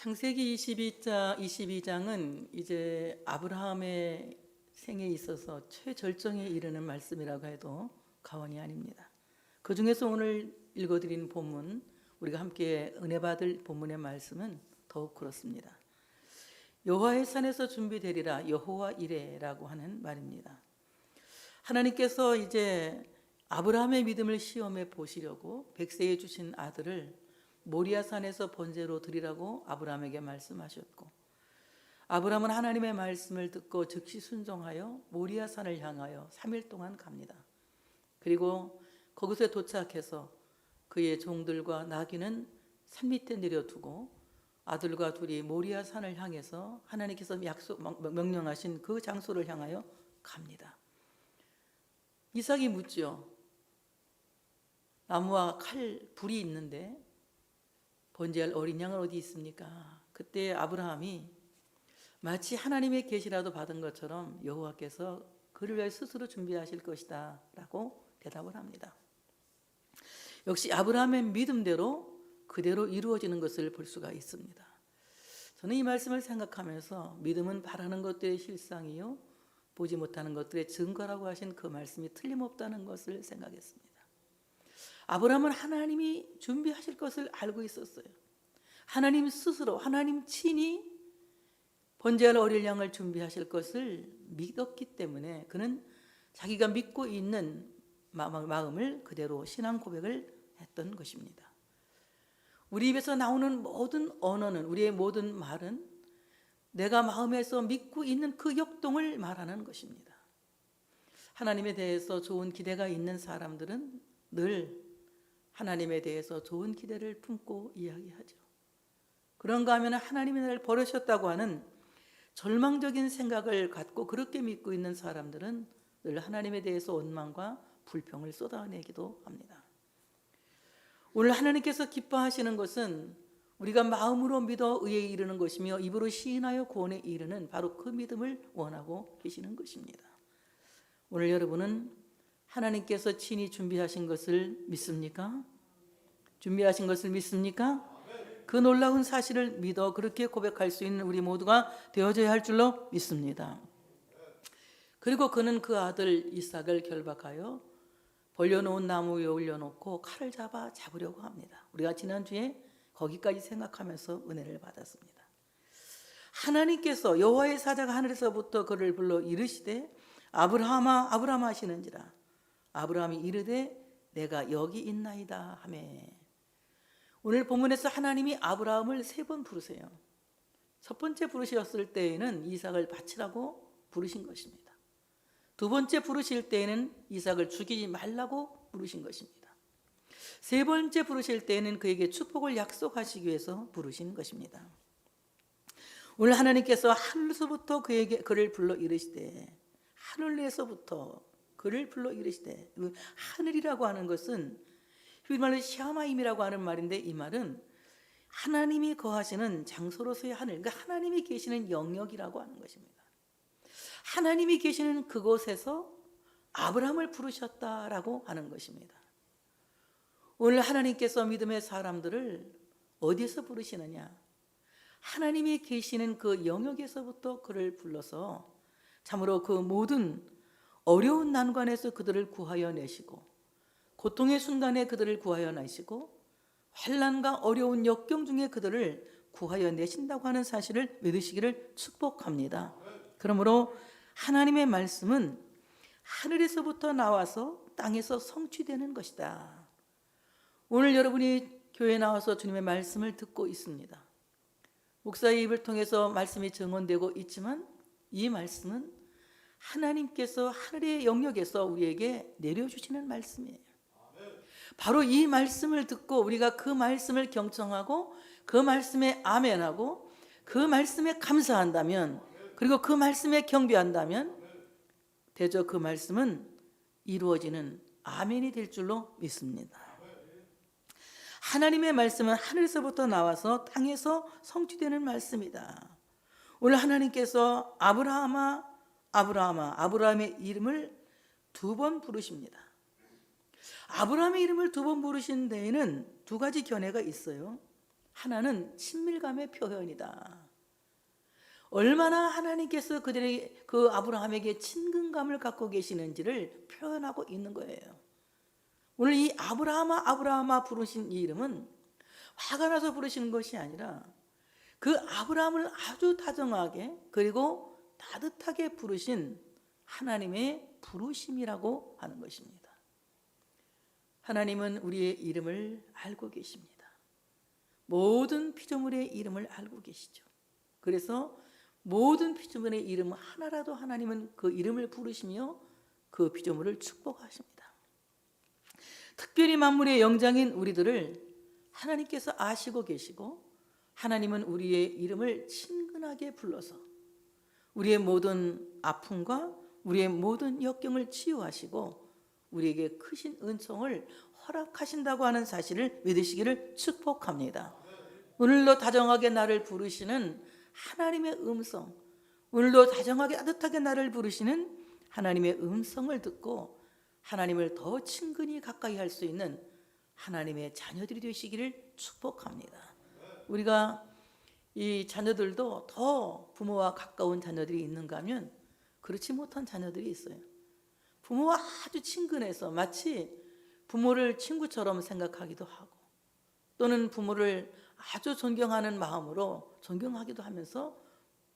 창세기 22장은 이제 아브라함의 생에 있어서 최절정에 이르는 말씀이라고 해도 과언이 아닙니다. 그 중에서 오늘 읽어드린 본문, 우리가 함께 은혜 받을 본문의 말씀은 더욱 그렇습니다. 여호와의 산에서 준비되리라 여호와 이레라고 하는 말입니다. 하나님께서 이제 아브라함의 믿음을 시험해 보시려고 백세에 주신 아들을 모리아 산에서 번제로 드리라고 아브라함에게 말씀하셨고, 아브라함은 하나님의 말씀을 듣고 즉시 순종하여 모리아 산을 향하여 3일 동안 갑니다. 그리고 거기서 도착해서 그의 종들과 나귀는 산 밑에 내려두고 아들과 둘이 모리아 산을 향해서 하나님께서 명령하신 그 장소를 향하여 갑니다. 이삭이 묻죠. 나무와 칼, 불이 있는데 번제할 어린 양은 어디 있습니까? 그때 아브라함이 마치 하나님의 계시라도 받은 것처럼 여호와께서 그를 위해 스스로 준비하실 것이다 라고 대답을 합니다. 역시 아브라함의 믿음대로 그대로 이루어지는 것을 볼 수가 있습니다. 저는 이 말씀을 생각하면서 믿음은 바라는 것들의 실상이요 보지 못하는 것들의 증거라고 하신 그 말씀이 틀림없다는 것을 생각했습니다. 아브라함은 하나님이 준비하실 것을 알고 있었어요. 하나님 스스로, 하나님 친히 번제할 어린 양을 준비하실 것을 믿었기 때문에 그는 자기가 믿고 있는 마음을 그대로 신앙 고백을 했던 것입니다. 우리 입에서 나오는 모든 언어는, 우리의 모든 말은 내가 마음에서 믿고 있는 그 역동을 말하는 것입니다. 하나님에 대해서 좋은 기대가 있는 사람들은 늘 하나님에 대해서 좋은 기대를 품고 이야기하죠. 그런가 하면 하나님이 나를 버리셨다고 하는 절망적인 생각을 갖고 그렇게 믿고 있는 사람들은 늘 하나님에 대해서 원망과 불평을 쏟아내기도 합니다. 오늘 하나님께서 기뻐하시는 것은 우리가 마음으로 믿어 의에 이르는 것이며 입으로 시인하여 구원에 이르는 바로 그 믿음을 원하고 계시는 것입니다. 오늘 여러분은 하나님께서 친히 준비하신 것을 믿습니까? 준비하신 것을 믿습니까? 그 놀라운 사실을 믿어 그렇게 고백할 수 있는 우리 모두가 되어져야 할 줄로 믿습니다. 그리고 그는 그 아들 이삭을 결박하여 벌려놓은 나무 위에 올려놓고 칼을 잡으려고 합니다. 우리가 지난주에 거기까지 생각하면서 은혜를 받았습니다. 하나님께서 여호와의 사자가 하늘에서부터 그를 불러 이르시되 아브라함아 아브라함 하시는지라. 아브라함이 이르되 내가 여기 있나이다 하매. 오늘 본문에서 하나님이 아브라함을 3번 부르세요. 첫 번째 부르셨을 때에는 이삭을 바치라고 부르신 것입니다. 두 번째 부르실 때에는 이삭을 죽이지 말라고 부르신 것입니다. 세 번째 부르실 때에는 그에게 축복을 약속하시기 위해서 부르신 것입니다. 오늘 하나님께서 하늘에서부터 그를 불러 이르시되, 하늘에서부터 그를 불러 이르시되, 하늘이라고 하는 것은 말로 샤마임이라고 하는 말인데, 이 말은 하나님이 거하시는 장소로서의 하늘, 그러니까 하나님이 계시는 영역이라고 하는 것입니다. 하나님이 계시는 그곳에서 아브라함을 부르셨다라고 하는 것입니다. 오늘 하나님께서 믿음의 사람들을 어디에서 부르시느냐? 하나님이 계시는 그 영역에서부터 그를 불러서 참으로 그 모든 어려운 난관에서 그들을 구하여 내시고, 고통의 순간에 그들을 구하여 내시고, 환난과 어려운 역경 중에 그들을 구하여 내신다고 하는 사실을 믿으시기를 축복합니다. 그러므로 하나님의 말씀은 하늘에서부터 나와서 땅에서 성취되는 것이다. 오늘 여러분이 교회에 나와서 주님의 말씀을 듣고 있습니다. 목사의 입을 통해서 말씀이 증언되고 있지만 이 말씀은 하나님께서 하늘의 영역에서 우리에게 내려주시는 말씀이에요. 바로 이 말씀을 듣고 우리가 그 말씀을 경청하고 그 말씀에 아멘하고 그 말씀에 감사한다면, 그리고 그 말씀에 경배한다면 대저 그 말씀은 이루어지는 아멘이 될 줄로 믿습니다. 하나님의 말씀은 하늘에서부터 나와서 땅에서 성취되는 말씀이다. 오늘 하나님께서 아브라함아 아브라함아, 아브라함의 이름을 2번 부르십니다. 아브라함의 이름을 2번 부르신 데에는 2가지 견해가 있어요. 하나는 친밀감의 표현이다. 얼마나 하나님께서 그 아브라함에게 친근감을 갖고 계시는지를 표현하고 있는 거예요. 오늘 이 아브라함아 부르신 이 이름은 화가 나서 부르시는 것이 아니라 그 아브라함을 아주 다정하게 그리고 따뜻하게 부르신 하나님의 부르심이라고 하는 것입니다. 하나님은 우리의 이름을 알고 계십니다. 모든 피조물의 이름을 알고 계시죠. 그래서 모든 피조물의 이름 하나라도 하나님은 그 이름을 부르시며 그 피조물을 축복하십니다. 특별히 만물의 영장인 우리들을 하나님께서 아시고 계시고 하나님은 우리의 이름을 친근하게 불러서 우리의 모든 아픔과 우리의 모든 역경을 치유하시고 우리에게 크신 은총을 허락하신다고 하는 사실을 믿으시기를 축복합니다. 오늘도 다정하게 나를 부르시는 하나님의 음성, 오늘도 다정하게 따뜻하게 나를 부르시는 하나님의 음성을 듣고 하나님을 더 친근히 가까이 할 수 있는 하나님의 자녀들이 되시기를 축복합니다. 우리가 이 자녀들도 더 부모와 가까운 자녀들이 있는가 하면 그렇지 못한 자녀들이 있어요. 부모와 아주 친근해서 마치 부모를 친구처럼 생각하기도 하고 또는 부모를 아주 존경하는 마음으로 존경하기도 하면서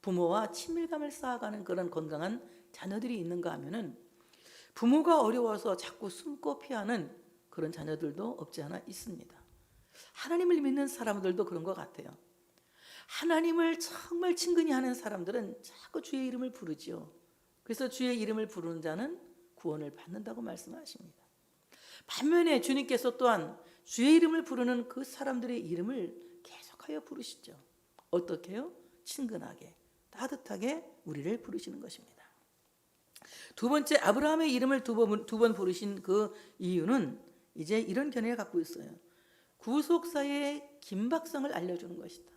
부모와 친밀감을 쌓아가는 그런 건강한 자녀들이 있는가 하면은 부모가 어려워서 자꾸 숨고 피하는 그런 자녀들도 없지 않아 있습니다. 하나님을 믿는 사람들도 그런 것 같아요. 하나님을 정말 친근히 하는 사람들은 자꾸 주의 이름을 부르지요. 그래서 주의 이름을 부르는 자는 구원을 받는다고 말씀하십니다. 반면에 주님께서 또한 주의 이름을 부르는 그 사람들의 이름을 계속하여 부르시죠. 어떻게 해요? 친근하게, 따뜻하게 우리를 부르시는 것입니다. 두 번째, 아브라함의 이름을 두 번 부르신 그 이유는 이제 이런 견해를 갖고 있어요. 구속사의 긴박성을 알려주는 것이다.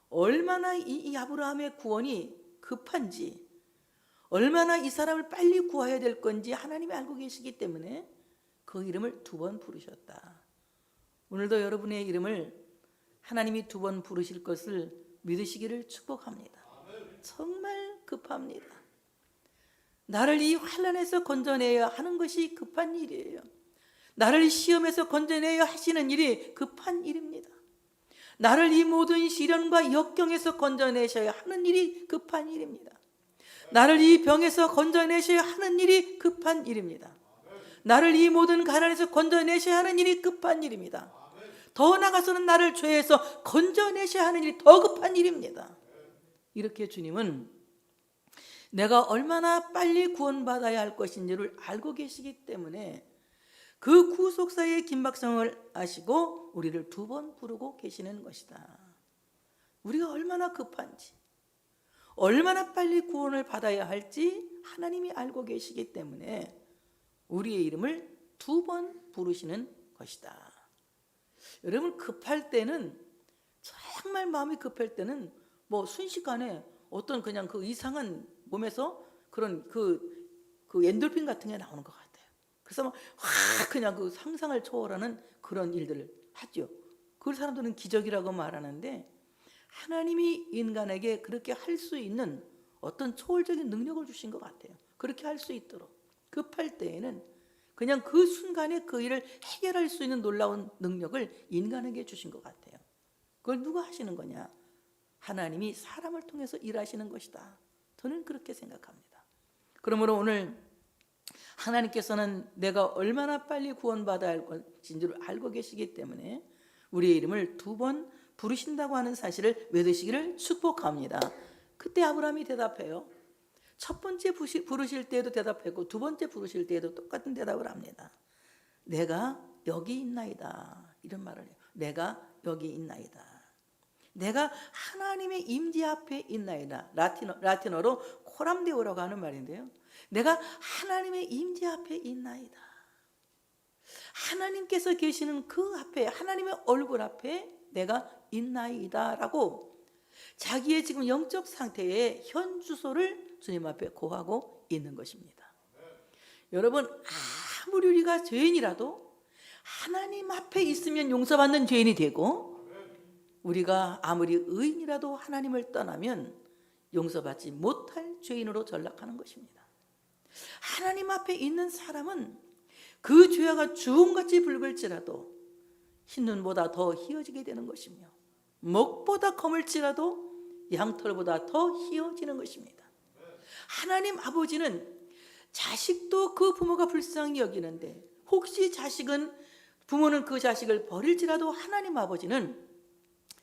얼마나 이 아브라함의 구원이 급한지, 얼마나 이 사람을 빨리 구해야 될 건지 하나님이 알고 계시기 때문에 그 이름을 두 번 부르셨다. 오늘도 여러분의 이름을 하나님이 두 번 부르실 것을 믿으시기를 축복합니다. 정말 급합니다. 나를 이 환난에서 건져내야 하는 것이 급한 일이에요. 나를 시험에서 건져내야 하시는 일이 급한 일입니다. 나를 이 모든 시련과 역경에서 건져내셔야 하는 일이 급한 일입니다. 나를 이 병에서 건져내셔야 하는 일이 급한 일입니다. 나를 이 모든 가난에서 건져내셔야 하는 일이 급한 일입니다. 더 나아가서는 나를 죄에서 건져내셔야 하는 일이 더 급한 일입니다. 이렇게 주님은 내가 얼마나 빨리 구원받아야 할 것인지를 알고 계시기 때문에 그 구속사의 긴박성을 아시고 우리를 두 번 부르고 계시는 것이다. 우리가 얼마나 급한지, 얼마나 빨리 구원을 받아야 할지 하나님이 알고 계시기 때문에 우리의 이름을 두 번 부르시는 것이다. 여러분, 급할 때는, 정말 마음이 급할 때는 뭐 순식간에 어떤 그냥 그 이상한 몸에서 그런 그 엔돌핀 같은 게 나오는 것 같아요. 그래서 막 그냥 그 상상을 초월하는 그런 일들을 하죠. 그 사람들은 기적이라고 말하는데 하나님이 인간에게 그렇게 할 수 있는 어떤 초월적인 능력을 주신 것 같아요. 그렇게 할 수 있도록 급할 때에는 그냥 그 순간에 그 일을 해결할 수 있는 놀라운 능력을 인간에게 주신 것 같아요. 그걸 누가 하시는 거냐? 하나님이 사람을 통해서 일하시는 것이다. 저는 그렇게 생각합니다. 그러므로 오늘 하나님께서는 내가 얼마나 빨리 구원받아야 할 것인지를 알고 계시기 때문에 우리의 이름을 두 번 부르신다고 하는 사실을 믿으시기를 축복합니다. 그때 아브라함이 대답해요. 첫 번째 부르실 때에도 대답했고 두 번째 부르실 때에도 똑같은 대답을 합니다. 내가 여기 있나이다. 이런 말을 해요. 내가 여기 있나이다. 내가 하나님의 임재 앞에 있나이다. 라틴어로 코람데오라고 하는 말인데요. 내가 하나님의 임재 앞에 있나이다. 하나님께서 계시는 그 앞에, 하나님의 얼굴 앞에 내가 있나이다 라고 자기의 지금 영적 상태의 현 주소를 주님 앞에 고하고 있는 것입니다. 여러분, 아무리 우리가 죄인이라도 하나님 앞에 있으면 용서받는 죄인이 되고 우리가 아무리 의인이라도 하나님을 떠나면 용서받지 못할 죄인으로 전락하는 것입니다. 하나님 앞에 있는 사람은 그 죄가 주홍같이 붉을지라도 흰눈보다 더 희어지게 되는 것이며 목보다 검을지라도 양털보다 더 희어지는 것입니다. 하나님 아버지는 자식도 그 부모가 불쌍히 여기는데 혹시 부모는 그 자식을 버릴지라도 하나님 아버지는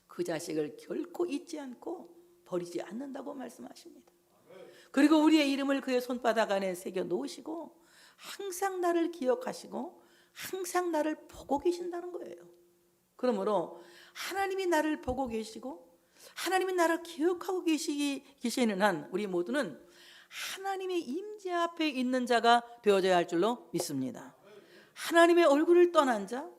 그 자식을 결코 잊지 않고 버리지 않는다고 말씀하십니다. 그리고 우리의 이름을 그의 손바닥 안에 새겨 놓으시고 항상 나를 기억하시고 항상 나를 보고 계신다는 거예요. 그러므로 하나님이 나를 보고 계시고 하나님이 나를 기억하고 계시는 한 우리 모두는 하나님의 임재 앞에 있는 자가 되어져야 할 줄로 믿습니다. 하나님의 얼굴을 떠난 자,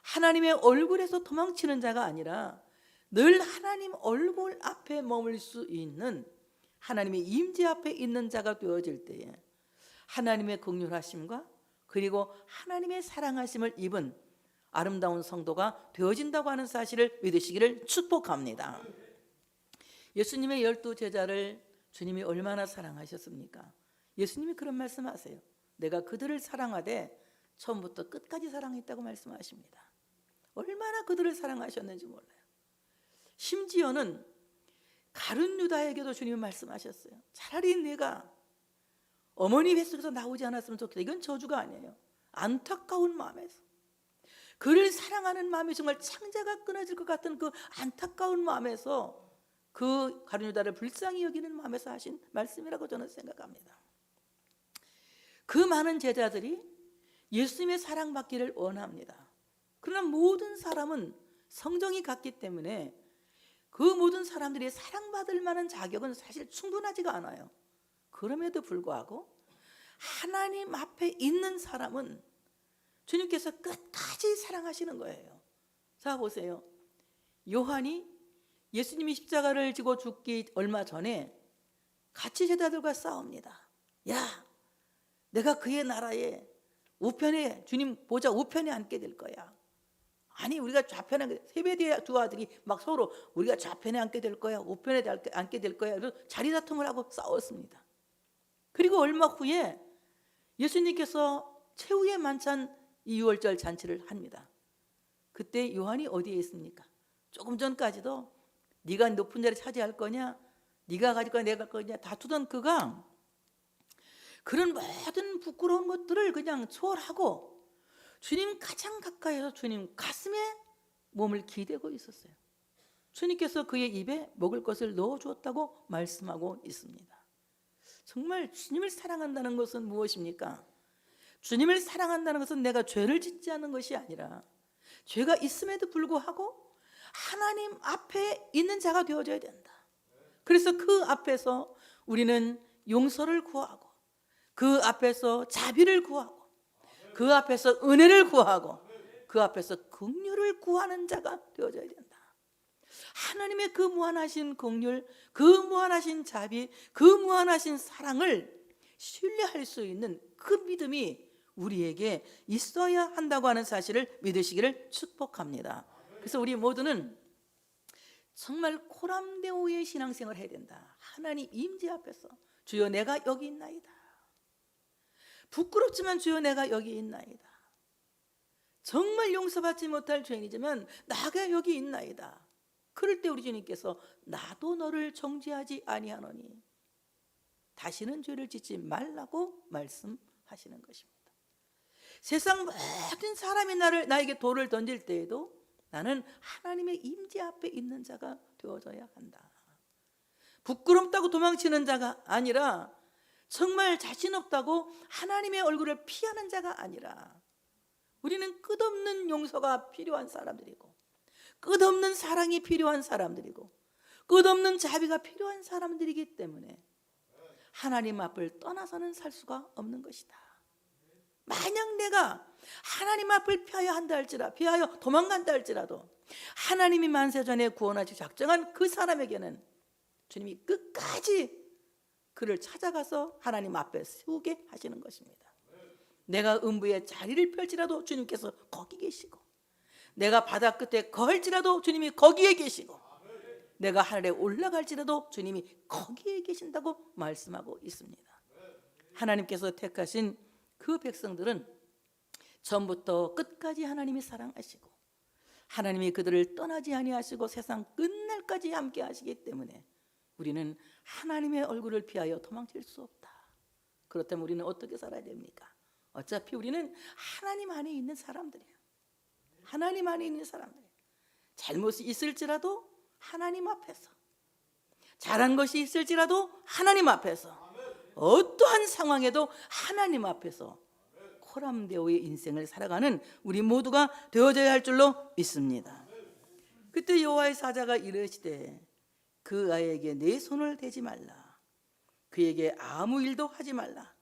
하나님의 얼굴에서 도망치는 자가 아니라 늘 하나님 얼굴 앞에 머물 수 있는 하나님의 임재 앞에 있는 자가 되어질 때에 하나님의 긍휼하심과 그리고 하나님의 사랑하심을 입은 아름다운 성도가 되어진다고 하는 사실을 믿으시기를 축복합니다. 예수님의 12제자를 주님이 얼마나 사랑하셨습니까? 예수님이 그런 말씀하세요. 내가 그들을 사랑하되 처음부터 끝까지 사랑했다고 말씀하십니다. 얼마나 그들을 사랑하셨는지 몰라요. 심지어는 가룟 유다에게도 주님이 말씀하셨어요. 차라리 내가 어머니 뱃속에서 나오지 않았으면 좋겠다. 이건 저주가 아니에요. 안타까운 마음에서 그를 사랑하는 마음이 정말 창자가 끊어질 것 같은 그 안타까운 마음에서 그 가룟 유다를 불쌍히 여기는 마음에서 하신 말씀이라고 저는 생각합니다. 그 많은 제자들이 예수님의 사랑받기를 원합니다. 그러나 모든 사람은 성정이 같기 때문에 그 모든 사람들이 사랑받을 만한 자격은 사실 충분하지가 않아요. 그럼에도 불구하고 하나님 앞에 있는 사람은 주님께서 끝까지 사랑하시는 거예요. 자 보세요. 요한이 예수님이 십자가를 지고 죽기 얼마 전에 같이 제자들과 싸웁니다. 야, 내가 그의 나라에 우편에 주님 보좌 우편에 앉게 될 거야. 아니 우리가 좌편에 세베대의 두 아들이 막 서로 우리가 좌편에 앉게 될 거야 우편에 앉게 될 거야 그래서 자리 다툼을 하고 싸웠습니다. 그리고 얼마 후에 예수님께서 최후의 만찬 이 유월절 잔치를 합니다. 그때 요한이 어디에 있습니까? 조금 전까지도 네가 높은 자리 차지할 거냐 네가 가질 거냐 내가 갈 거냐 다투던 그가 그런 모든 부끄러운 것들을 그냥 초월하고 주님 가장 가까이서 주님 가슴에 몸을 기대고 있었어요. 주님께서 그의 입에 먹을 것을 넣어주었다고 말씀하고 있습니다. 정말 주님을 사랑한다는 것은 무엇입니까? 주님을 사랑한다는 것은 내가 죄를 짓지 않는 것이 아니라 죄가 있음에도 불구하고 하나님 앞에 있는 자가 되어져야 된다. 그래서 그 앞에서 우리는 용서를 구하고 그 앞에서 자비를 구하고 그 앞에서 은혜를 구하고 그 앞에서 긍휼을 구하는 자가 되어져야 된다. 하나님의 그 무한하신 긍휼, 그 무한하신 자비, 그 무한하신 사랑을 신뢰할 수 있는 그 믿음이 우리에게 있어야 한다고 하는 사실을 믿으시기를 축복합니다. 그래서 우리 모두는 정말 코람데오의 신앙생활을 해야 된다. 하나님 임재 앞에서 주여 내가 여기 있나이다. 부끄럽지만 주여 내가 여기 있나이다. 정말 용서받지 못할 죄인이지만 나가 여기 있나이다. 그럴 때 우리 주님께서 나도 너를 정죄하지 아니하노니 다시는 죄를 짓지 말라고 말씀하시는 것입니다. 세상 모든 사람이 나에게 돌을 던질 때에도 나는 하나님의 임재 앞에 있는 자가 되어져야 한다. 부끄럽다고 도망치는 자가 아니라 정말 자신 없다고 하나님의 얼굴을 피하는 자가 아니라 우리는 끝없는 용서가 필요한 사람들이고 끝없는 사랑이 필요한 사람들이고 끝없는 자비가 필요한 사람들이기 때문에 하나님 앞을 떠나서는 살 수가 없는 것이다. 만약 내가 하나님 앞을 피하여 도망간다 할지라도 하나님이 만세전에 구원하시 작정한 그 사람에게는 주님이 끝까지 그를 찾아가서 하나님 앞에 세우게 하시는 것입니다. 내가 음부의 자리를 펼치라도 주님께서 거기 계시고 내가 바다 끝에 거할지라도 주님이 거기에 계시고 내가 하늘에 올라갈지라도 주님이 거기에 계신다고 말씀하고 있습니다. 하나님께서 택하신 그 백성들은 처음부터 끝까지 하나님이 사랑하시고 하나님이 그들을 떠나지 아니하시고 세상 끝날까지 함께 하시기 때문에 우리는 하나님의 얼굴을 피하여 도망칠 수 없다. 그렇다면 우리는 어떻게 살아야 됩니까? 어차피 우리는 하나님 안에 있는 사람들이에요. 하나님 안에 있는 사람들이에요. 잘못이 있을지라도 하나님 앞에서, 잘한 것이 있을지라도 하나님 앞에서, 어떠한 상황에도 하나님 앞에서 코람데오의 인생을 살아가는 우리 모두가 되어져야 할 줄로 믿습니다. 그때 여호와의 사자가 이르시되 그 아이에게 내 손을 대지 말라. 그에게 아무 일도 하지 말라.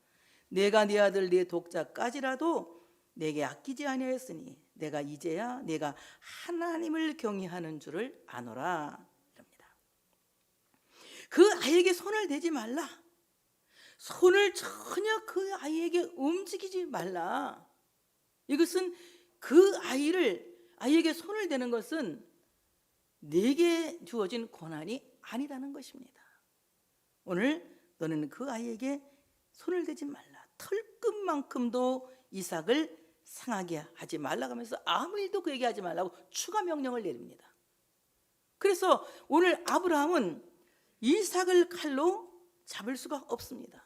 내가 네 아들 네 독자까지라도 내게 아끼지 아니하였으니 내가 이제야 내가 하나님을 경외하는 줄을 아노라. 이럽니다. 그 아이에게 손을 대지 말라. 손을 전혀 그 아이에게 움직이지 말라. 이것은 그 아이에게 손을 대는 것은 내게 주어진 권한이 아니라는 것입니다. 오늘 너는 그 아이에게 손을 대지 말라. 털끝만큼도 이삭을 상하게 하지 말라고 하면서 아무 일도 그에게 하지 말라고 추가 명령을 내립니다. 그래서 오늘 아브라함은 이삭을 칼로 잡을 수가 없습니다.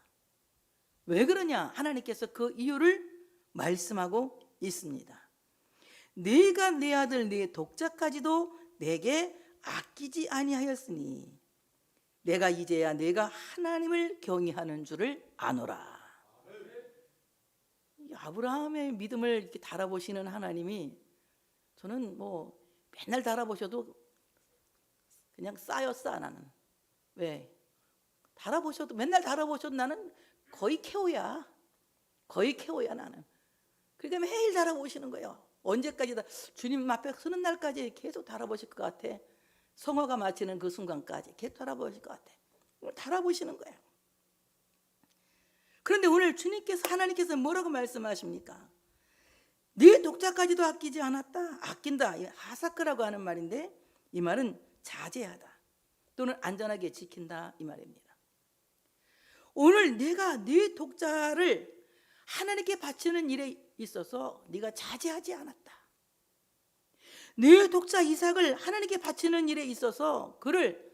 왜 그러냐? 하나님께서 그 이유를 말씀하고 있습니다. 네가 네 아들 네 독자까지도 내게 아끼지 아니하였으니 내가 이제야 내가 하나님을 경외하는 줄을 아노라. 아브라함의 믿음을 이렇게 달아보시는 하나님이 저는 뭐 맨날 달아보셔도 그냥 쌓여 나는. 왜? 달아보셔도 맨날 달아보셔도 나는 거의 케오야 나는. 그러니까 매일 달아보시는 거예요. 언제까지다 주님 앞에 서는 날까지 계속 달아보실 것 같아. 성화가 마치는 그 순간까지 계속 달아보실 것 같아. 달아보시는 거예요. 그런데 오늘 하나님께서 뭐라고 말씀하십니까? 네 독자까지도 아끼지 않았다. 아낀다. 하사크라고 하는 말인데 이 말은 자제하다 또는 안전하게 지킨다 이 말입니다. 오늘 내가 네 독자를 하나님께 바치는 일에 있어서 네가 자제하지 않았다. 네 독자 이삭을 하나님께 바치는 일에 있어서 그를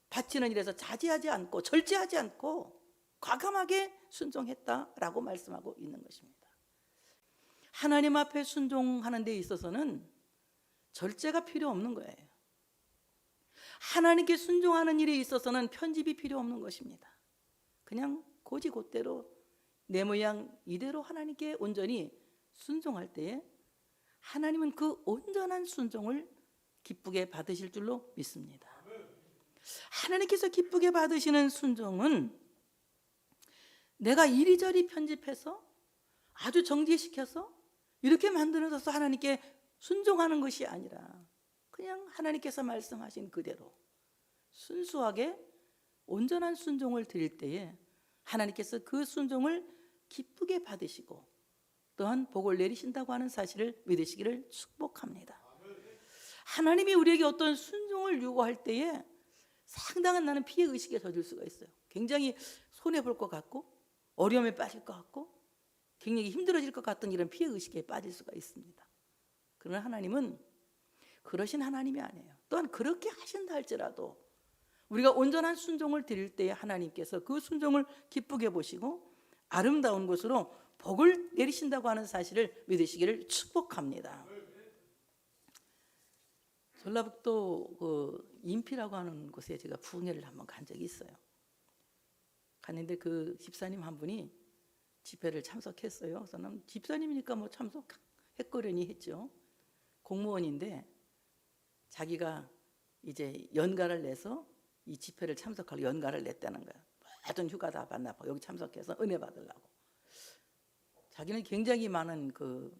바치는 일에서 자제하지 않고 절제하지 않고 과감하게 순종했다라고 말씀하고 있는 것입니다. 하나님 앞에 순종하는 데 있어서는 절제가 필요 없는 거예요. 하나님께 순종하는 일에 있어서는 편집이 필요 없는 것입니다. 그냥 곧이곧대로 내 모양 이대로 하나님께 온전히 순종할 때에 하나님은 그 온전한 순종을 기쁘게 받으실 줄로 믿습니다. 하나님께서 기쁘게 받으시는 순종은 내가 이리저리 편집해서 아주 정제시켜서 이렇게 만들어서 하나님께 순종하는 것이 아니라 그냥 하나님께서 말씀하신 그대로 순수하게 온전한 순종을 드릴 때에 하나님께서 그 순종을 기쁘게 받으시고 또한 복을 내리신다고 하는 사실을 믿으시기를 축복합니다. 하나님이 우리에게 어떤 순종을 요구할 때에 상당한 나는 피해의식에 젖을 수가 있어요. 굉장히 손해볼 것 같고 어려움에 빠질 것 같고 굉장히 힘들어질 것 같은 이런 피해의식에 빠질 수가 있습니다. 그러나 하나님은 그러신 하나님이 아니에요. 또한 그렇게 하신다 할지라도 우리가 온전한 순종을 드릴 때에 하나님께서 그 순종을 기쁘게 보시고 아름다운 것으로 복을 내리신다고 하는 사실을 믿으시기를 축복합니다. 전라북도 그 인피라고 하는 곳에 제가 부흥회를 한번 간 적이 있어요. 갔는데 그 집사님 한 분이 집회를 참석했어요. 저는 집사님이니까 뭐 참석했거려니 했죠. 공무원인데 자기가 이제 연가를 내서 이 집회를 참석하려고 연가를 냈다는 거야. 모든 휴가 다 받나 봐. 여기 참석해서 은혜 받으려고. 자기는 굉장히 많은 그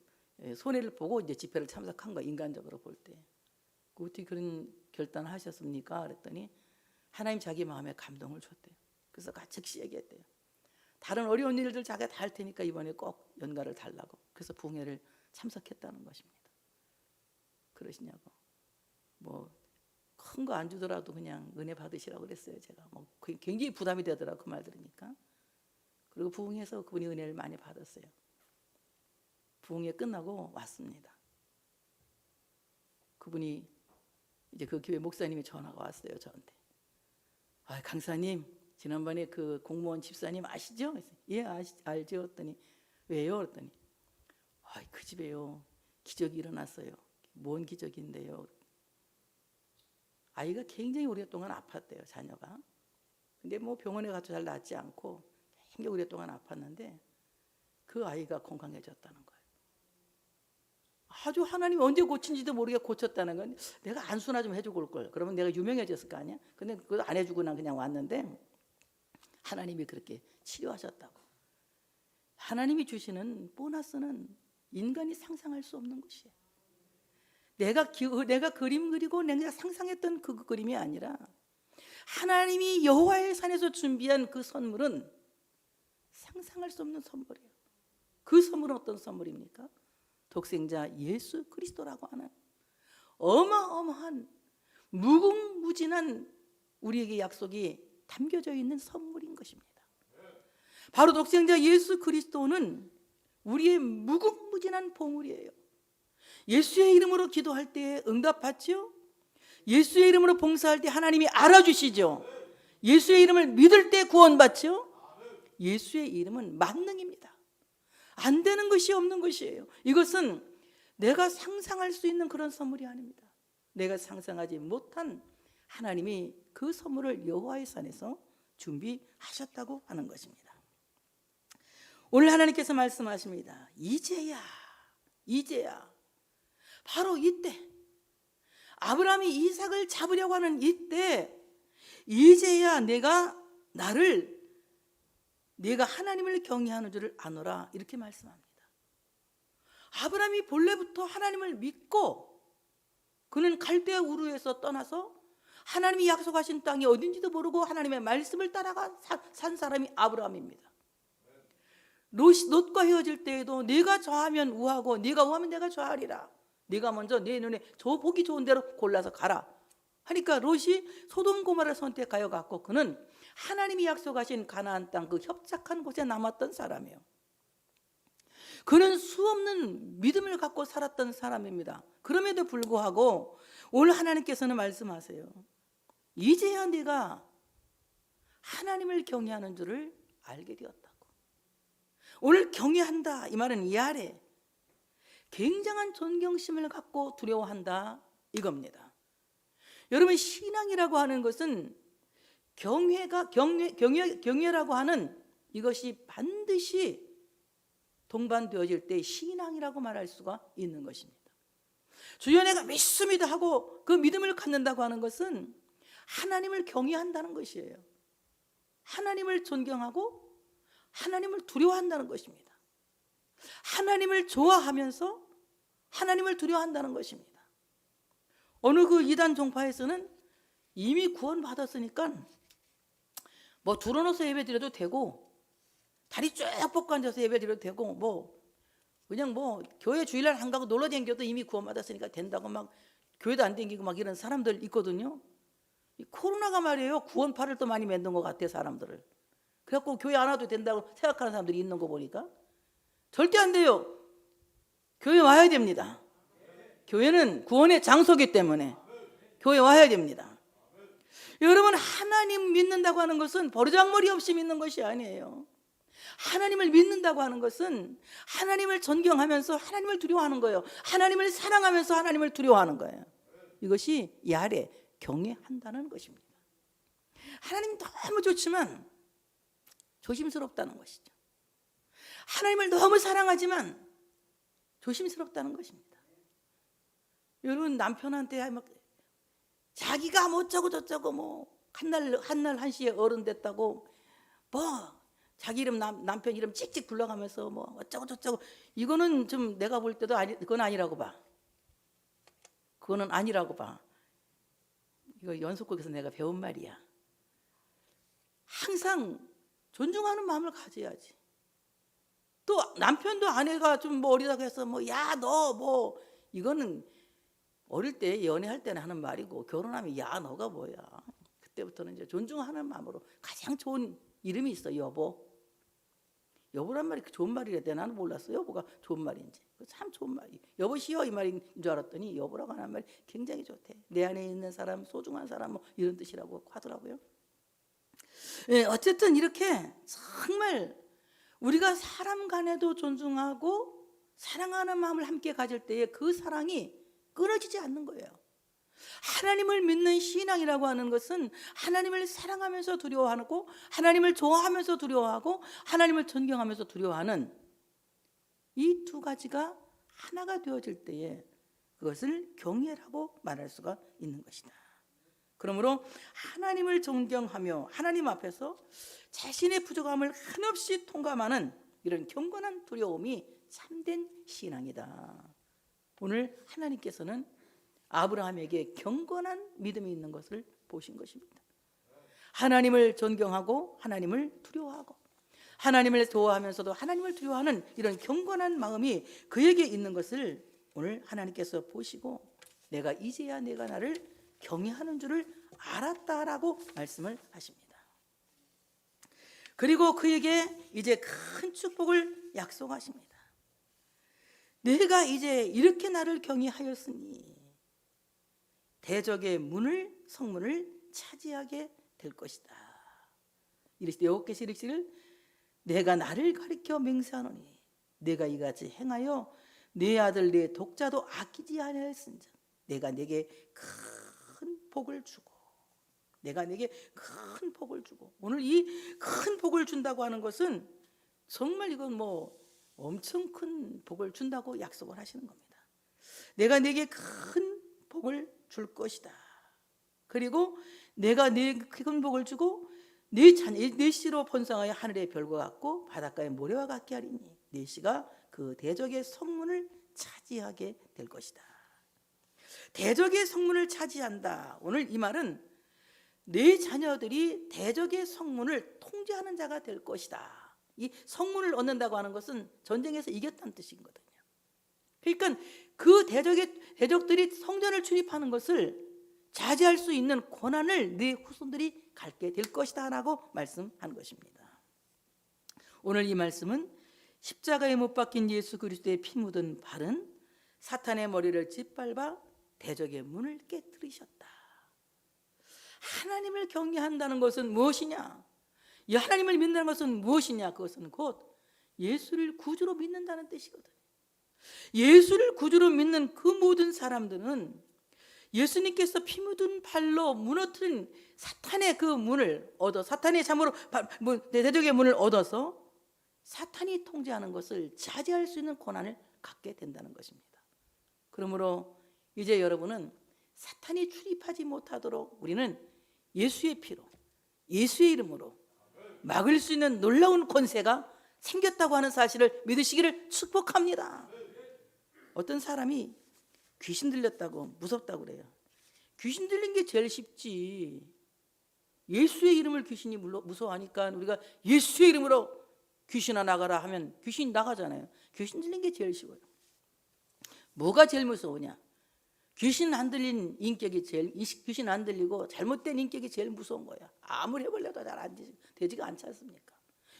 손해를 보고 이제 집회를 참석한 거야. 인간적으로 볼 때. 어떻게 그런 결단을 하셨습니까? 그랬더니 하나님 자기 마음에 감동을 줬대요. 그래서 즉시 얘기했대요. 다른 어려운 일들 자기가 다 할 테니까 이번에 꼭 연가를 달라고. 그래서 부흥회를 참석했다는 것입니다. 그러시냐고. 뭐 큰 거 안 주더라도 그냥 은혜 받으시라고 그랬어요. 제가 뭐 굉장히 부담이 되더라고 그 말 들으니까. 그리고 부흥해서 그분이 은혜를 많이 받았어요. 부흥회 끝나고 왔습니다. 그분이 이제 그 교회 목사님이 전화가 왔어요. 저한테. 아, 강사님, 지난번에 그 공무원 집사님 아시죠? 예, 알죠. 했더니 왜요? 그랬더니 그 집에요 기적이 일어났어요. 뭔 기적인데요? 아이가 굉장히 오랫동안 아팠대요. 자녀가. 근데 뭐 병원에 가도 잘 낫지 않고 굉장히 오랫동안 아팠는데 그 아이가 건강해졌다는 거예요. 아주 하나님이 언제 고친지도 모르게 고쳤다는 건 내가 안수나 좀 해주고 올 걸. 그러면 내가 유명해졌을 거 아니야. 근데 그거 안 해주고 난 그냥 왔는데 하나님이 그렇게 치료하셨다고. 하나님이 주시는 보너스는 인간이 상상할 수 없는 것이에요. 내가 그림 그리고 내가 상상했던 그 그림이 아니라 하나님이 여호와의 산에서 준비한 그 선물은 상상할 수 없는 선물이에요. 그 선물은 어떤 선물입니까? 독생자 예수 그리스도라고 하는 어마어마한 무궁무진한 우리에게 약속이 담겨져 있는 선물인 것입니다. 바로 독생자 예수 그리스도는 우리의 무궁무진한 보물이에요. 예수의 이름으로 기도할 때 응답받죠? 예수의 이름으로 봉사할 때 하나님이 알아주시죠? 예수의 이름을 믿을 때 구원받죠? 예수의 이름은 만능입니다. 안 되는 것이 없는 것이에요. 이것은 내가 상상할 수 있는 그런 선물이 아닙니다. 내가 상상하지 못한 하나님이 그 선물을 여호와의 산에서 준비하셨다고 하는 것입니다. 오늘 하나님께서 말씀하십니다. 이제야 바로 이때 아브라함이 이삭을 잡으려고 하는 이때 이제야 내가 하나님을 경외하는 줄을 아노라 이렇게 말씀합니다. 아브라함이 본래부터 하나님을 믿고 그는 갈대아 우르에서 떠나서 하나님이 약속하신 땅이 어딘지도 모르고 하나님의 말씀을 따라가 산 사람이 아브라함입니다. 롯과 헤어질 때에도 네가 좌하면 우하고 네가 우하면 내가 좌하리라. 네가 먼저 내 눈에 보기 좋은 대로 골라서 가라 하니까 롯이 소돔 고모라를 선택하여 갔고 그는 하나님이 약속하신 가나안 땅 그 협착한 곳에 남았던 사람이에요. 그는 수없는 믿음을 갖고 살았던 사람입니다. 그럼에도 불구하고 오늘 하나님께서는 말씀하세요. 이제야 네가 하나님을 경외하는 줄을 알게 되었다고. 오늘 경외한다 이 말은 이 아래 굉장한 존경심을 갖고 두려워한다 이겁니다. 여러분 신앙이라고 하는 것은 경외라고 하는 이것이 반드시 동반되어질 때 신앙이라고 말할 수가 있는 것입니다. 주여 내가 믿습니다 하고 그 믿음을 갖는다고 하는 것은 하나님을 경외한다는 것이에요. 하나님을 존경하고 하나님을 두려워한다는 것입니다. 하나님을 좋아하면서 하나님을 두려워한다는 것입니다. 어느 그 이단 종파에서는 이미 구원받았으니까 뭐 들어놓아서 예배드려도 되고 다리 쭉 뻗고 앉아서 예배드려도 되고 뭐 그냥 뭐 교회 주일날 안 가고 놀러 다녀도 이미 구원받았으니까 된다고 막 교회도 안 다니고 막 이런 사람들 있거든요. 이 코로나가 말이에요. 구원파를 또 많이 만든 것 같아 사람들을. 그래갖고 교회 안 와도 된다고 생각하는 사람들이 있는 거 보니까 절대 안 돼요. 교회 와야 됩니다. 교회는 구원의 장소이기 때문에 교회 와야 됩니다. 여러분 하나님 믿는다고 하는 것은 버르장머리 없이 믿는 것이 아니에요. 하나님을 믿는다고 하는 것은 하나님을 존경하면서 하나님을 두려워하는 거예요. 하나님을 사랑하면서 하나님을 두려워하는 거예요. 이것이 이 아래 경외한다는 것입니다. 하나님 너무 좋지만 조심스럽다는 것이죠. 하나님을 너무 사랑하지만 조심스럽다는 것입니다. 여러분 남편한테 막 자기가 뭐 어쩌고 저쩌고 뭐 한날 한시에 어른 됐다고 뭐 자기 이름 남편 이름 찍찍 불러가면서 뭐 어쩌고 저쩌고 이거는 좀 내가 볼 때도 그건 아니라고 봐. 그거는 아니라고 봐. 이거 연속곡에서 내가 배운 말이야. 항상 존중하는 마음을 가져야지. 또 남편도 아내가 좀 뭐 어리다고 해서 뭐 야 너 뭐 이거는 어릴 때 연애할 때는 하는 말이고 결혼하면 야 너가 뭐야. 그때부터는 이제 존중하는 마음으로 가장 좋은 이름이 있어. 여보. 여보란 말이 좋은 말이래. 나는 몰랐어. 여보가 좋은 말인지. 참 좋은 말이. 여보시여 이 말인 줄 알았더니 여보라고 하는 말이 굉장히 좋대. 내 안에 있는 사람, 소중한 사람 뭐 이런 뜻이라고 하더라고요. 예, 어쨌든 이렇게 정말 우리가 사람 간에도 존중하고 사랑하는 마음을 함께 가질 때에 그 사랑이 끊어지지 않는 거예요. 하나님을 믿는 신앙이라고 하는 것은 하나님을 사랑하면서 두려워하고 하나님을 좋아하면서 두려워하고 하나님을 존경하면서 두려워하는 이 두 가지가 하나가 되어질 때에 그것을 경외라고 말할 수가 있는 것이다. 그러므로 하나님을 존경하며 하나님 앞에서 자신의 부족함을 한없이 통감하는 이런 경건한 두려움이 참된 신앙이다. 오늘 하나님께서는 아브라함에게 경건한 믿음이 있는 것을 보신 것입니다. 하나님을 존경하고 하나님을 두려워하고 하나님을 좋아하면서도 하나님을 두려워하는 이런 경건한 마음이 그에게 있는 것을 오늘 하나님께서 보시고 내가 이제야 내가 나를 경외하는 줄을 알았다라고 말씀을 하십니다. 그리고 그에게 이제 큰 축복을 약속하십니다. 내가 이제 이렇게 나를 경외하였으니 대적의 성문을 차지하게 될 것이다. 이르시되 여호와께서 이르시기를 내가 나를 가리켜 맹세하노니 내가 이같이 행하여 내 아들 내 독자도 아끼지 아니하였은즉 내가 내게 큰 복을 주고 내가 내게 큰 복을 주고 오늘 이 큰 복을 준다고 하는 것은 정말 이건 뭐 엄청 큰 복을 준다고 약속을 하시는 겁니다. 내가 내게 큰 복을 줄 것이다. 그리고 내가 내 큰 복을 주고 내 씨로 번성하여 하늘의 별과 같고 바닷가의 모래와 같게 하리니 내 씨가 그 대적의 성문을 차지하게 될 것이다. 대적의 성문을 차지한다. 오늘 이 말은 내 자녀들이 대적의 성문을 통제하는 자가 될 것이다. 이 성문을 얻는다고 하는 것은 전쟁에서 이겼다는 뜻이거든요. 그러니까 그 대적들이 성전을 출입하는 것을 자제할 수 있는 권한을 네 후손들이 갖게 될 것이다 라고 말씀한 것입니다. 오늘 이 말씀은 십자가에 못 박힌 예수 그리스도의 피 묻은 발은 사탄의 머리를 짓밟아 대적의 문을 깨뜨리셨다. 하나님을 경외한다는 것은 무엇이냐? 이 하나님을 믿는다는 것은 무엇이냐? 그것은 곧 예수를 구주로 믿는다는 뜻이거든요. 예수를 구주로 믿는 그 모든 사람들은 예수님께서 피 묻은 발로 무너뜨린 사탄의 그 문을 얻어 사탄의 참으로 대적의 문을 얻어서 사탄이 통제하는 것을 자제할 수 있는 권한을 갖게 된다는 것입니다. 그러므로 이제 여러분은 사탄이 출입하지 못하도록 우리는 예수의 피로 예수의 이름으로 막을 수 있는 놀라운 권세가 생겼다고 하는 사실을 믿으시기를 축복합니다. 어떤 사람이 귀신 들렸다고 무섭다고 그래요. 귀신 들린 게 제일 쉽지. 예수의 이름을 귀신이 무서워하니까 우리가 예수의 이름으로 귀신아 나가라 하면 귀신이 나가잖아요. 귀신 들린 게 제일 쉬워요. 뭐가 제일 무서우냐? 귀신 안 들린 인격이 귀신 안 들리고 잘못된 인격이 제일 무서운 거야. 아무리 해보려도 잘 안 되지가 않지 않습니까?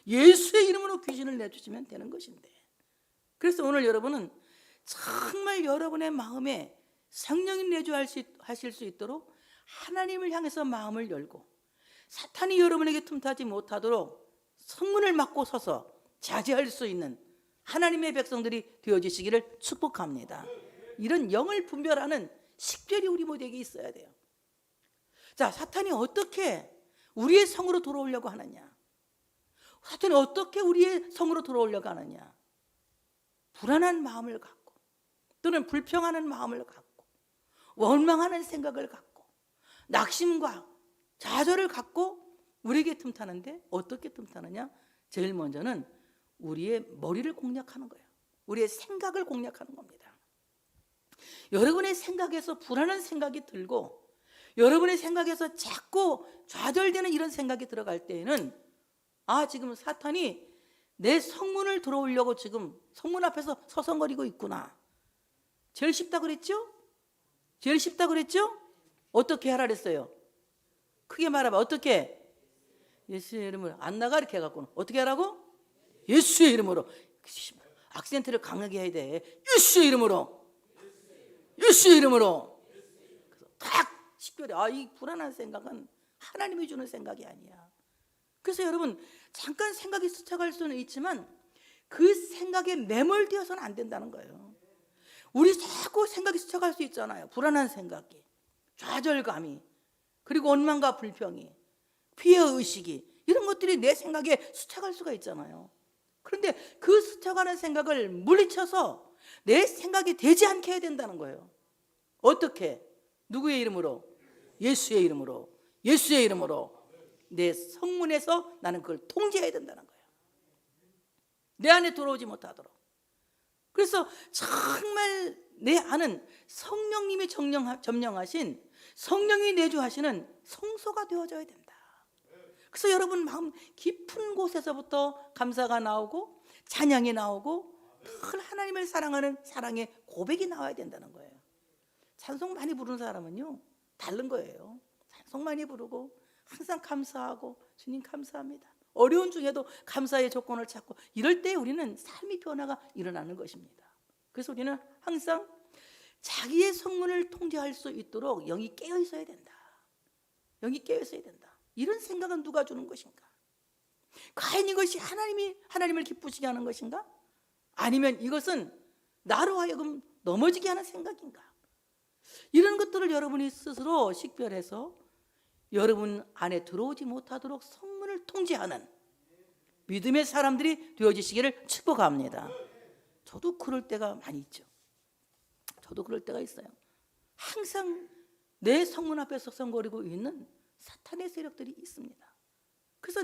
예수의 이름으로 귀신을 내주시면 되는 것인데. 그래서 오늘 여러분은 정말 여러분의 마음에 성령이 내주하실 수 있도록 하나님을 향해서 마음을 열고 사탄이 여러분에게 틈타지 못하도록 성문을 막고 서서 자제할 수 있는 하나님의 백성들이 되어지시기를 축복합니다. 이런 영을 분별하는 식별이 우리 모두에게 있어야 돼요. 자, 사탄이 어떻게 우리의 성으로 들어오려고 하느냐? 사탄이 어떻게 우리의 성으로 들어오려고 하느냐? 불안한 마음을 갖고 또는 불평하는 마음을 갖고 원망하는 생각을 갖고 낙심과 좌절을 갖고 우리에게 틈타는데 어떻게 틈타느냐? 제일 먼저는 우리의 머리를 공략하는 거예요. 우리의 생각을 공략하는 겁니다. 여러분의 생각에서 불안한 생각이 들고 여러분의 생각에서 자꾸 좌절되는 이런 생각이 들어갈 때에는 지금 사탄이 내 성문을 들어오려고 지금 성문 앞에서 서성거리고 있구나. 제일 쉽다 그랬죠? 제일 쉽다 그랬죠? 어떻게 하라 그랬어요? 크게 말해봐. 어떻게? 예수의 이름으로. 안 나가 이렇게 해갖고는 어떻게 하라고? 예수의 이름으로. 악센트를 강하게 해야 돼. 예수의 이름으로. 예수의 이름으로. 그래서 딱 식별해. 이 불안한 생각은 하나님이 주는 생각이 아니야. 그래서 여러분, 잠깐 생각이 스쳐갈 수는 있지만 그 생각에 매몰되어서는 안 된다는 거예요. 우리 자꾸 생각이 스쳐갈 수 있잖아요. 불안한 생각이, 좌절감이, 그리고 원망과 불평이, 피해의식이, 이런 것들이 내 생각에 스쳐갈 수가 있잖아요. 그런데 그 스쳐가는 생각을 물리쳐서 내 생각이 되지 않게 해야 된다는 거예요. 어떻게? 누구의 이름으로? 예수의 이름으로. 예수의 이름으로. 내 성문에서 나는 그걸 통제해야 된다는 거예요. 내 안에 들어오지 못하도록. 그래서 정말 내 안은 성령님이 점령하신, 성령이 내주하시는 성소가 되어져야 된다. 그래서 여러분 마음 깊은 곳에서부터 감사가 나오고 찬양이 나오고 늘 하나님을 사랑하는 사랑의 고백이 나와야 된다는 거예요. 찬송 많이 부르는 사람은요 다른 거예요. 찬송 많이 부르고 항상 감사하고 주님 감사합니다. 어려운 중에도 감사의 조건을 찾고 이럴 때 우리는 삶의 변화가 일어나는 것입니다. 그래서 우리는 항상 자기의 성문을 통제할 수 있도록 영이 깨어 있어야 된다. 영이 깨어 있어야 된다. 이런 생각은 누가 주는 것인가? 과연 이것이 하나님을 기쁘시게 하는 것인가? 아니면 이것은 나로 하여금 넘어지게 하는 생각인가? 이런 것들을 여러분이 스스로 식별해서 여러분 안에 들어오지 못하도록 성문을 통제하는 믿음의 사람들이 되어지시기를 축복합니다. 저도 그럴 때가 많이 있죠. 저도 그럴 때가 있어요. 항상 내 성문 앞에 서성거리고 있는 사탄의 세력들이 있습니다. 그래서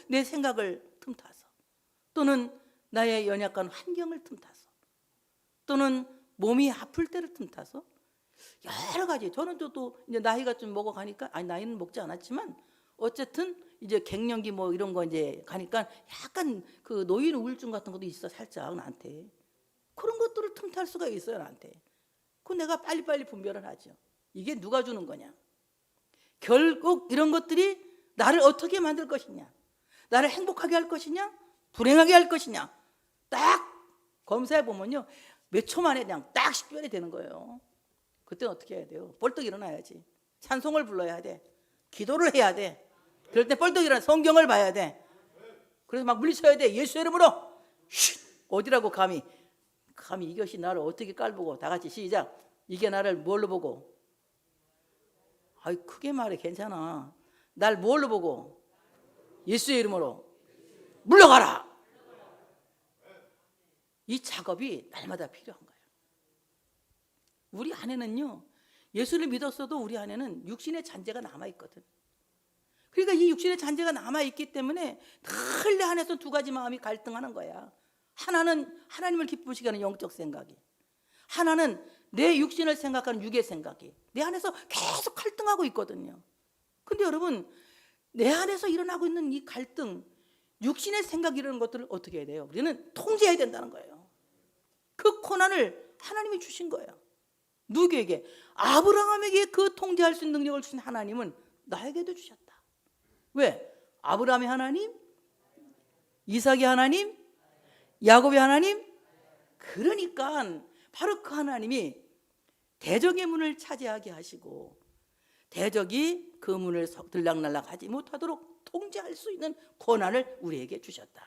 내 생각을 틈타서, 또는 나의 연약한 환경을 틈타서, 또는 몸이 아플 때를 틈타서 여러 가지. 저는 또 이제 나이가 좀 먹어가니까, 나이는 먹지 않았지만 어쨌든 이제 갱년기 뭐 이런 거 이제 가니까 약간 그 노인 우울증 같은 것도 있어. 살짝 나한테 그런 것들을 틈탈 수가 있어요. 나한테. 그 내가 빨리빨리 분별을 하죠. 이게 누가 주는 거냐? 결국 이런 것들이 나를 어떻게 만들 것이냐, 나를 행복하게 할 것이냐, 불행하게 할 것이냐, 딱 검사해 보면요 몇 초 만에 그냥 딱 식별이 되는 거예요. 그때는 어떻게 해야 돼요? 벌떡 일어나야지. 찬송을 불러야 돼. 기도를 해야 돼. 그럴 때 벌떡 일어나 성경을 봐야 돼. 그래서 막 물리쳐야 돼. 예수의 이름으로. 쉿! 어디라고 감히 이것이 나를 어떻게 깔보고. 다 같이 시작. 이게 나를 뭘로 보고? 크게 말해. 괜찮아. 날 뭘로 보고? 예수의 이름으로 물러가라. 이 작업이 날마다 필요한 거예요. 우리 안에는요 예수를 믿었어도 우리 안에는 육신의 잔재가 남아있거든. 그러니까 이 육신의 잔재가 남아있기 때문에 늘 내 안에서 두 가지 마음이 갈등하는 거야. 하나는 하나님을 기쁘시게 하는 영적 생각이, 하나는 내 육신을 생각하는 육의 생각이 내 안에서 계속 갈등하고 있거든요. 근데 여러분, 내 안에서 일어나고 있는 이 갈등, 육신의 생각 이런 것들을 어떻게 해야 돼요? 우리는 통제해야 된다는 거예요. 그 권한을 하나님이 주신 거예요. 누구에게? 아브라함에게 그 통제할 수 있는 능력을 주신 하나님은 나에게도 주셨다. 왜? 아브라함의 하나님, 이삭의 하나님, 야곱의 하나님. 그러니까 바로 그 하나님이 대적의 문을 차지하게 하시고 대적이 그 문을 들락날락하지 못하도록 통제할 수 있는 권한을 우리에게 주셨다.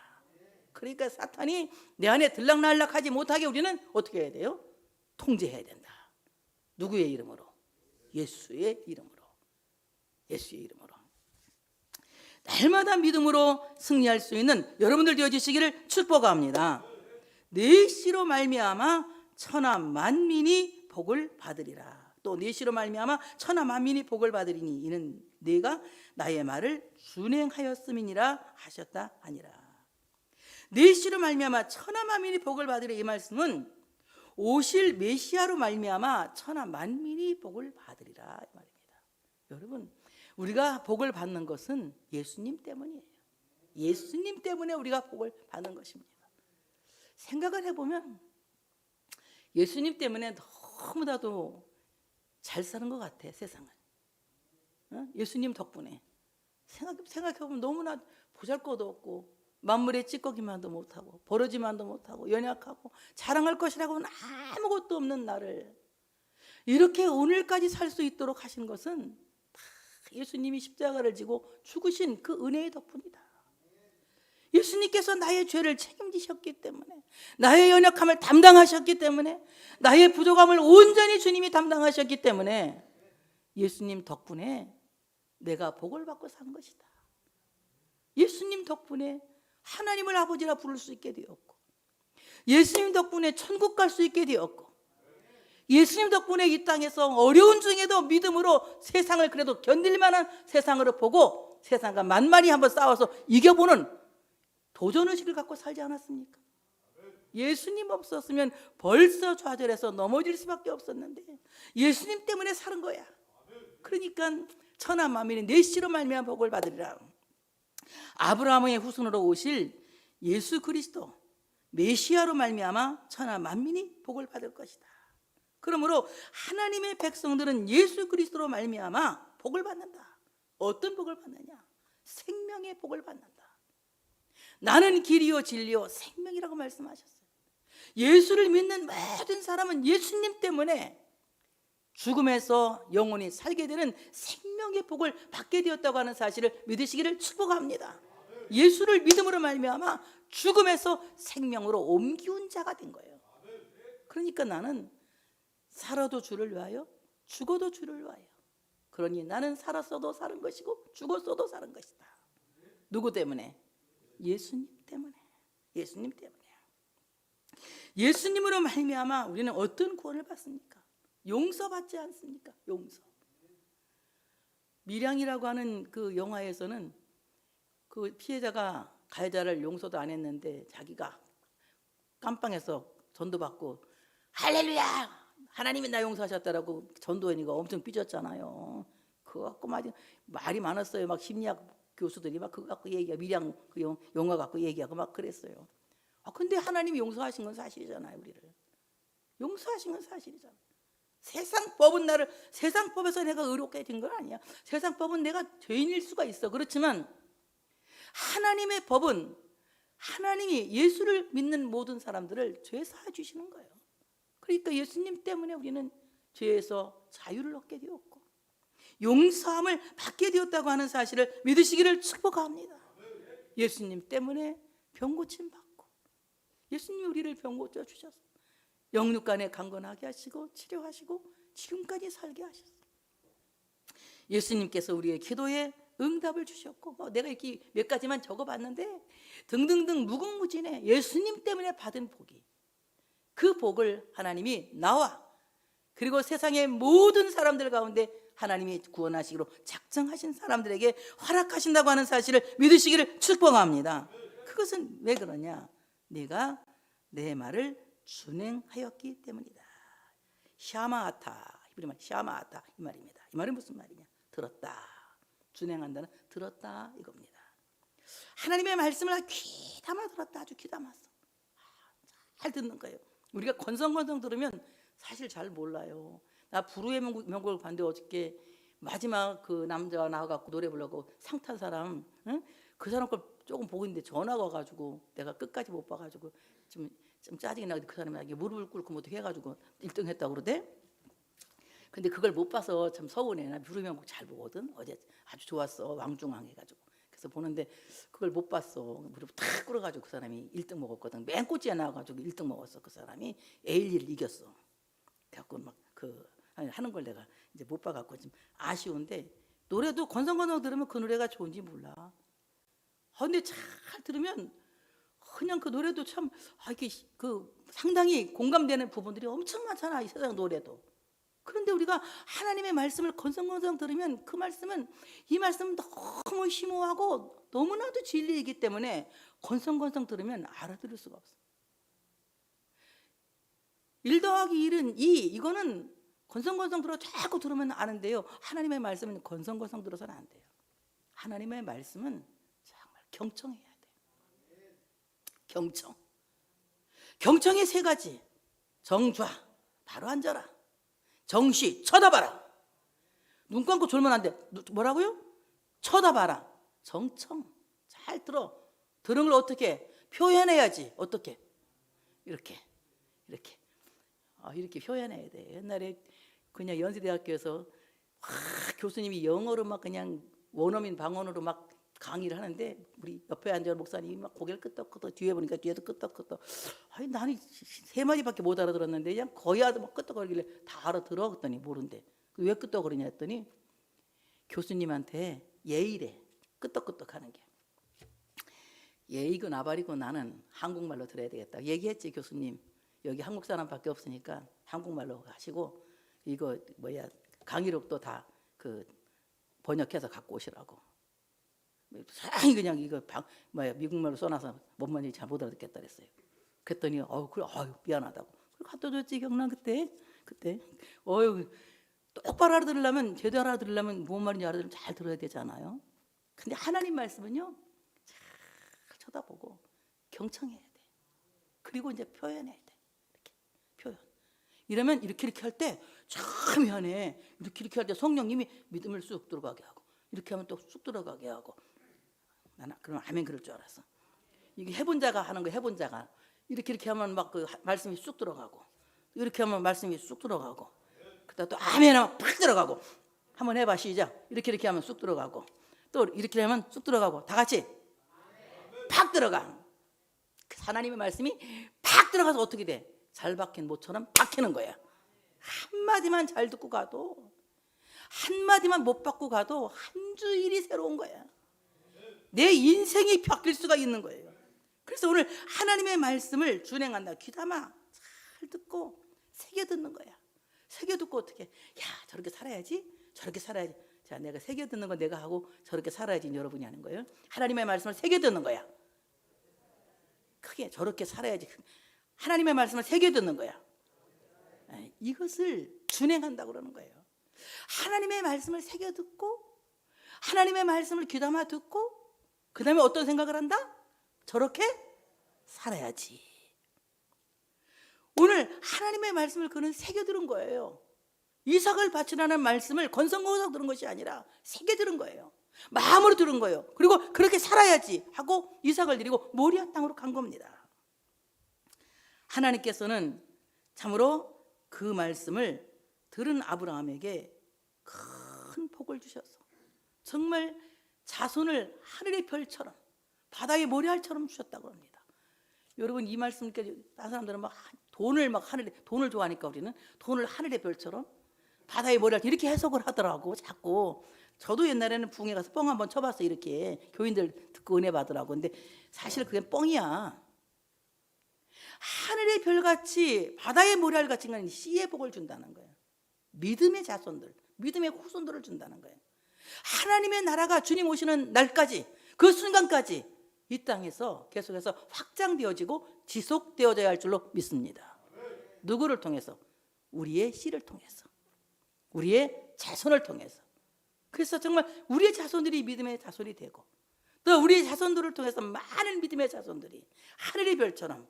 그러니까 사탄이 내 안에 들락날락하지 못하게 우리는 어떻게 해야 돼요? 통제해야 된다. 누구의 이름으로? 예수의 이름으로. 예수의 이름으로. 날마다 믿음으로 승리할 수 있는 여러분들 되어지시기를 축복합니다. 내 씨로 말미암아 천하 만민이 복을 받으리라. 또 내 씨로 말미암아 천하 만민이 복을 받으리니 이는 내가 나의 말을 준행하였음이니라 하셨다 하니라. 내 씨로 말미암아 천하 만민이 복을 받으리라. 이 말씀은 오실 메시아로 말미암아 천하 만민이 복을 받으리라 이 말입니다. 여러분, 우리가 복을 받는 것은 예수님 때문이에요. 예수님 때문에 우리가 복을 받는 것입니다. 생각을 해보면 예수님 때문에 너무나도 잘 사는 것 같아, 세상을. 예수님 덕분에. 생각해보면 너무나 보잘것도 없고 만물의 찌꺼기만도 못하고 버러지만도 못하고 연약하고 자랑할 것이라고는 아무것도 없는 나를 이렇게 오늘까지 살 수 있도록 하신 것은 다 예수님이 십자가를 지고 죽으신 그 은혜의 덕분이다. 예수님께서 나의 죄를 책임지셨기 때문에, 나의 연약함을 담당하셨기 때문에, 나의 부족함을 온전히 주님이 담당하셨기 때문에 예수님 덕분에 내가 복을 받고 산 것이다. 예수님 덕분에 하나님을 아버지라 부를 수 있게 되었고, 예수님 덕분에 천국 갈 수 있게 되었고, 예수님 덕분에 이 땅에서 어려운 중에도 믿음으로 세상을 그래도 견딜 만한 세상으로 보고 세상과 만만히 한번 싸워서 이겨보는 도전의식을 갖고 살지 않았습니까? 예수님 없었으면 벌써 좌절해서 넘어질 수밖에 없었는데 예수님 때문에 사는 거야. 그러니까 천하 만민이 내 씨로 말미암아 복을 받으리라. 아브라함의 후손으로 오실 예수 그리스도 메시아로 말미암아 천하 만민이 복을 받을 것이다. 그러므로 하나님의 백성들은 예수 그리스도로 말미암아 복을 받는다. 어떤 복을 받느냐? 생명의 복을 받는다. 나는 길이요 진리요 생명이라고 말씀하셨어요. 예수를 믿는 모든 사람은 예수님 때문에 죽음에서 영원히 살게 되는 생명의 복을 받게 되었다고 하는 사실을 믿으시기를 축복합니다. 예수를 믿음으로 말미암아 죽음에서 생명으로 옮기운 자가 된 거예요. 그러니까 나는 살아도 주를 위하여 죽어도 주를 위하여. 그러니 나는 살았어도 사는 것이고 죽었어도 사는 것이다. 누구 때문에? 예수님 때문에. 예수님 때문에. 예수님으로 말미암아 우리는 어떤 구원을 받습니까? 용서받지 않습니까? 용서. 밀양이라고 하는 그 영화에서는 그 피해자가 가해자를 용서도 안 했는데 자기가 깜빵에서 전도받고 할렐루야! 하나님이 나 용서하셨다라고 전도연이가 엄청 삐졌잖아요. 그거 갖고 말이 많았어요. 막 심리학 교수들이 막 그거 갖고 얘기하고 밀양 그 영화 갖고 얘기하고 막 그랬어요. 근데 하나님이 용서하신 건 사실이잖아요. 우리를 용서하신 건 사실이잖아요. 세상 법에서 내가 의롭게 된 건 아니야. 세상 법은 내가 죄인일 수가 있어. 그렇지만 하나님의 법은 하나님이 예수를 믿는 모든 사람들을 죄 사해 주시는 거예요. 그러니까 예수님 때문에 우리는 죄에서 자유를 얻게 되었고 용서함을 받게 되었다고 하는 사실을 믿으시기를 축복합니다. 예수님 때문에 병 고침 받고 예수님이 우리를 병 고쳐 주셨어요. 영육간에 강건하게 하시고 치료하시고 지금까지 살게 하셨어요. 예수님께서 우리의 기도에 응답을 주셨고 내가 이렇게 몇 가지만 적어봤는데 등등등 무궁무진해. 예수님 때문에 받은 복이, 그 복을 하나님이 나와 그리고 세상의 모든 사람들 가운데 하나님이 구원하시기로 작정하신 사람들에게 허락하신다고 하는 사실을 믿으시기를 축복합니다. 그것은 왜 그러냐? 내가 내 말을 준행하였기 때문이다. 샤마아타, 히브리 말 샤마아타 이 말입니다. 이 말은 무슨 말이냐? 들었다. 준행한다는 들었다 이겁니다. 하나님의 말씀을 귀담아 들었다. 아주 귀담았어. 잘 듣는 거예요. 우리가 건성건성 들으면 사실 잘 몰라요. 나 불후의 명곡을 봤는데 어저께 마지막 그 남자가 나와갖고 노래 부르고 상 탄 사람, 응? 그 사람 걸 조금 보고 있는데 전화가 와가지고 내가 끝까지 못 봐가지고 좀 짜증이 나고 그 사람이 나에게 무릎을 꿇고 뭐 어떻게 해가지고 1등 했다고 그러대. 근데 그걸 못 봐서 참 서운해. 나 불후의 명곡 잘 보거든. 어제 아주 좋았어. 왕중왕 해가지고. 그래서 보는데 그걸 못 봤어. 무릎 탁 꿇어가지고 그 사람이 1등 먹었거든. 맨 꼴찌에 나와가지고 1등 먹었어. 그 사람이 에일리를 이겼어. 그래갖고 막 하는 걸 내가 이제 못 봐갖고 좀 아쉬운데 노래도 건성건성 들으면 그 노래가 좋은지 몰라. 근데 잘 들으면 그냥 그 노래도 참 이게 그 상당히 공감되는 부분들이 엄청 많잖아. 이 세상 노래도. 그런데 우리가 하나님의 말씀을 건성건성 들으면 그 말씀은 이 말씀은 너무 심오하고 너무나도 진리이기 때문에 건성건성 들으면 알아들을 수가 없어. 1 더하기 1은 2 이거는 건성건성 들어 자꾸 들으면 아는데요. 하나님의 말씀은 건성건성 들어서는 안 돼요. 하나님의 말씀은 정말 경청해야 돼요. 경청. 경청의 3가지. 정좌, 바로 앉아라. 정시, 쳐다봐라. 눈 감고 졸면 안 돼. 뭐라고요? 쳐다봐라. 정청. 잘 들어. 들은 걸 어떻게 표현해야지. 어떻게? 이렇게 이렇게 표현해야 돼. 옛날에 그냥 연세대학교에서 교수님이 영어로 막 그냥 원어민 방언으로 막 강의를 하는데 우리 옆에 앉은 목사님이 막 고개를 끄덕끄덕, 뒤에 보니까 뒤에도 끄덕끄덕. 아니 나는 세 마디밖에 못 알아들었는데 그냥 거의 막 끄덕거리길래 다 알아들어. 그랬더니 모른대. 왜 끄덕거리냐 했더니 교수님한테 예의래. 끄덕끄덕하는 게. 예의고 나발이고 나는 한국말로 들어야 되겠다. 얘기했지 교수님. 여기 한국 사람밖에 없으니까 한국말로 하시고 이거 강의록도 다 그 번역해서 갖고 오시라고. 그냥 이거 미국말로 써놔서 뭔 말인지 잘 못 알아듣겠다 그랬어요. 그랬더니 그래 미안하다고. 그걸 갖다 줬지 경남 그때. 똑바로 알아들으려면 제대로 알아들으려면 뭔 말인지 알아들으면 잘 들어야 되잖아요. 근데 하나님 말씀은요 잘 쳐다보고 경청해야 돼. 그리고 이제 표현해야 돼. 이렇게 표현. 이러면 이렇게 할 때 참 미안해. 이렇게 할 때 성령님이 믿음을 쑥 들어가게 하고 이렇게 하면 또 쑥 들어가게 하고. 나는 그럼 아멘 그럴 줄 알았어. 이게 해본 자가 하는 거 해본 자가 이렇게 하면 막 그 말씀이 쑥 들어가고 이렇게 하면 말씀이 쑥 들어가고 그다음 또 아멘 하면 팍 들어가고. 한번 해봐 시작. 이렇게 하면 쑥 들어가고 또 이렇게 하면 쑥 들어가고 다 같이 팍 들어가. 하나님의 말씀이 팍 들어가서 어떻게 돼? 잘 박힌 모처럼 박히는 거야. 한마디만 잘 듣고 가도 한마디만 못 받고 가도 한 주일이 새로운 거야. 내 인생이 바뀔 수가 있는 거예요. 그래서 오늘 하나님의 말씀을 준행한다. 귀담아 잘 듣고 새겨 듣는 거야. 새겨 듣고 어떻게? 야 저렇게 살아야지. 저렇게 살아야지. 자 내가 새겨 듣는 건 내가 하고 저렇게 살아야지 여러분이 하는 거예요. 하나님의 말씀을 새겨 듣는 거야. 크게 저렇게 살아야지. 하나님의 말씀을 새겨 듣는 거야. 이것을 준행한다고 그러는 거예요. 하나님의 말씀을 새겨 듣고 하나님의 말씀을 귀담아 듣고 그 다음에 어떤 생각을 한다? 저렇게 살아야지. 오늘 하나님의 말씀을 그는 새겨 들은 거예요. 이삭을 바치라는 말씀을 건성건성 들은 것이 아니라 새겨 들은 거예요. 마음으로 들은 거예요. 그리고 그렇게 살아야지 하고 이삭을 데리고 모리아 땅으로 간 겁니다. 하나님께서는 참으로 그 말씀을 들은 아브라함에게 큰 복을 주셔서 정말 자손을 하늘의 별처럼 바다의 모래알처럼 주셨다고 합니다. 여러분 이 말씀께 다른 사람들은 막 돈을 좋아하니까 우리는 돈을 하늘의 별처럼 바다의 모래알 이렇게 해석을 하더라고. 자꾸 저도 옛날에는 붕에 가서 뻥 한번 쳐봤어. 이렇게 교인들 듣고 은혜 받으라고. 근데 사실 그게 뻥이야. 하늘의 별같이 바다의 모래알같이 는 씨의 복을 준다는 거예요. 믿음의 자손들, 믿음의 후손들을 준다는 거예요. 하나님의 나라가 주님 오시는 날까지 그 순간까지 이 땅에서 계속해서 확장되어지고 지속되어져야 할 줄로 믿습니다. 누구를 통해서? 우리의 씨를 통해서, 우리의 자손을 통해서. 그래서 정말 우리의 자손들이 믿음의 자손이 되고 또 우리의 자손들을 통해서 많은 믿음의 자손들이 하늘의 별처럼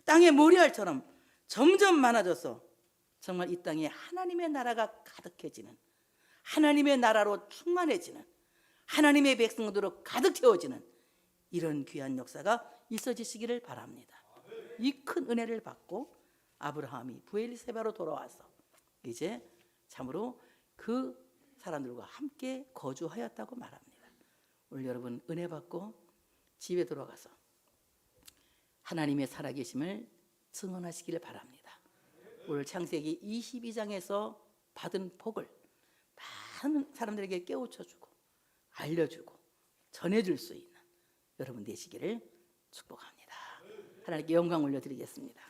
땅의 모래알처럼 점점 많아져서 정말 이 땅에 하나님의 나라가 가득해지는, 하나님의 나라로 충만해지는, 하나님의 백성들로 가득 채워지는 이런 귀한 역사가 있어지시기를 바랍니다. 이 큰 은혜를 받고 아브라함이 브엘세바로 돌아와서 이제 참으로 그 사람들과 함께 거주하였다고 말합니다. 오늘 여러분 은혜 받고 집에 들어가서 하나님의 살아계심을 증언하시기를 바랍니다. 오늘 창세기 22장에서 받은 복을 많은 사람들에게 깨우쳐주고 알려주고 전해줄 수 있는 여러분 되시기를 축복합니다. 하나님께 영광 올려드리겠습니다.